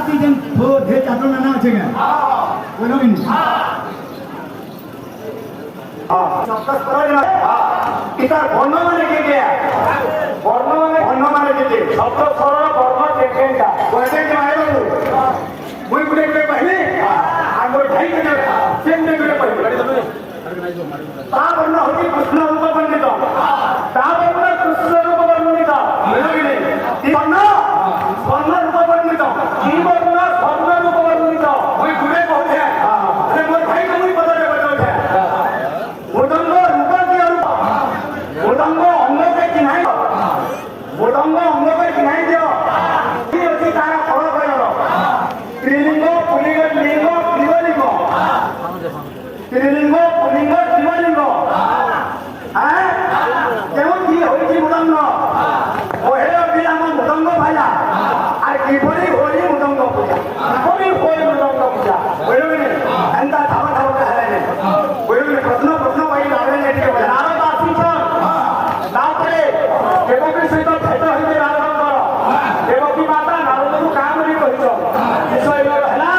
season for the chapter na na chega. Bueno bin. Chapter kora jana. Kita borno mane ke gaya. Borno mane ke. Chapter kora borno dekhen ka. Koise ke maaye babu. Moi kule kule pahle. Agor bhai ke na. Sende kule pahle. ता वर्ण होती कृष्ण रूप वर्णित ता वर्ण कृष्ण रूप वर्णित मिळविले ती वर्ण स्वर्ण रूप वर्णित ती वर्ण स्वर्ण रूप वर्णित कोई गुणे होते अरे मोर भाई को कोई पता नहीं बता है मृदंग रूप के रूप मृदंग अंग के किनाई मृदंग अंग के किनाई दियो ये होती तारा फल करो त्रिलिंग पुलिंग लिंग त्रिवलिंग त्रिलिंग पुलिंग त्रिवलिंग हैं যেমন কি হইছি মৃদঙ্গ ওহে অবিরাম মৃদঙ্গ ভাজা আর কিপরি হই মৃদঙ্গ পূজা কিপরি হই মৃদঙ্গ পূজা বুঝলি এন্তা ধাবা ধাবা হেলাইনে বুঝলি প্রশ্ন পাই লাগাইলে এদিকে নারদ আসিছন তারপরে দেবকীর সহিত ভেট হইতে নারদঙ্কর দেবকী মাতা নারদଙ୍କୁ কাଁ କରି କହିଛ ବିଷୟ ହେଲା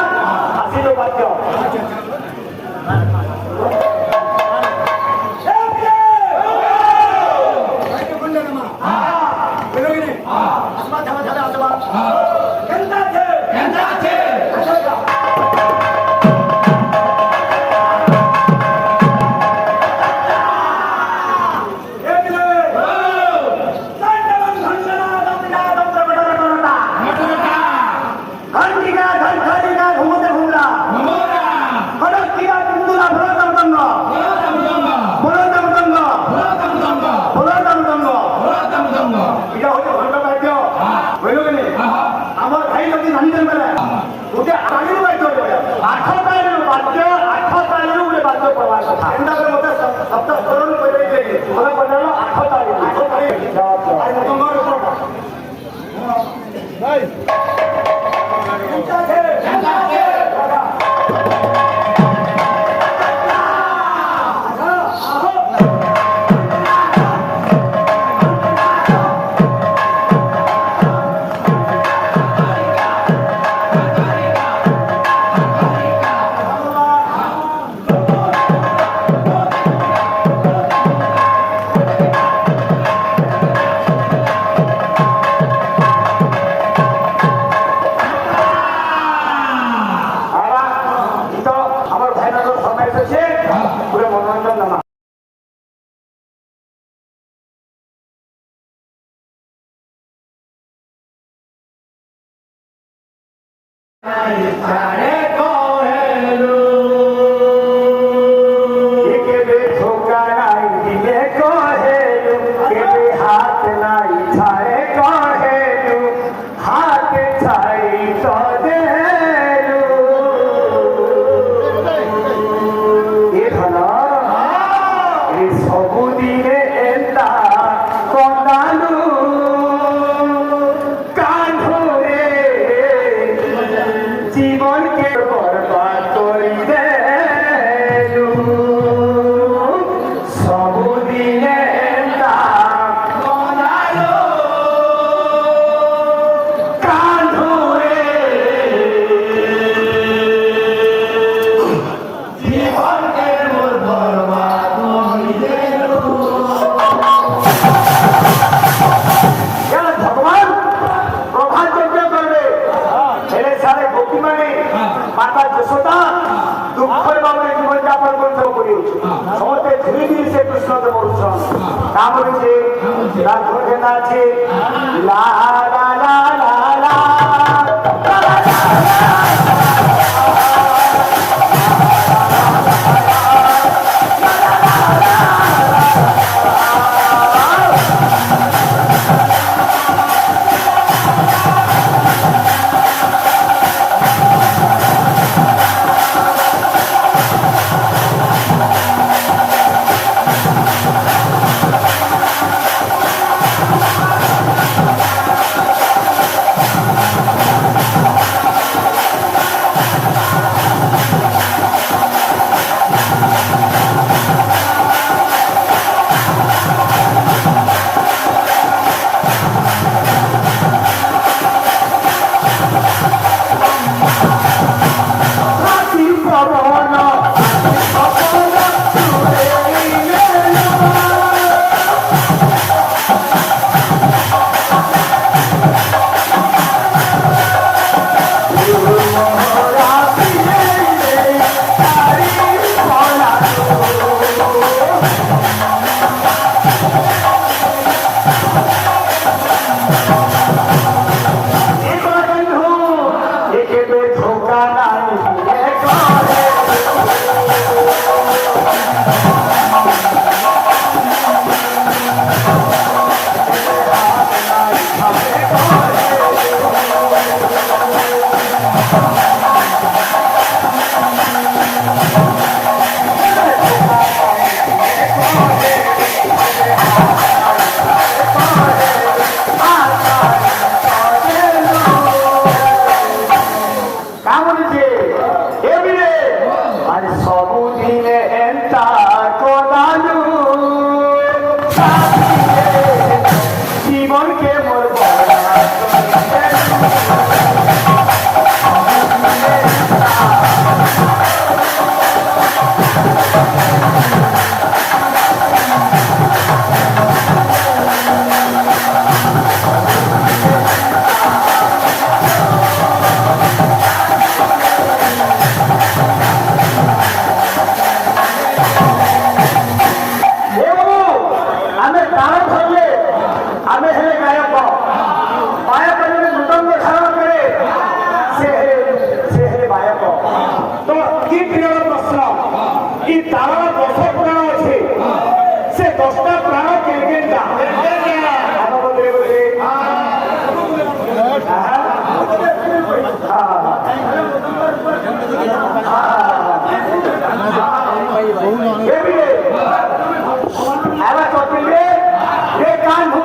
ଆସିଲ ବାକ୍ୟ କାମୁଡ଼ିଛି ଏବିରେ ଆରେ ସବୁଦିନେ ଏନ୍ତା କଦାଲୁ জীবনকে মোর কান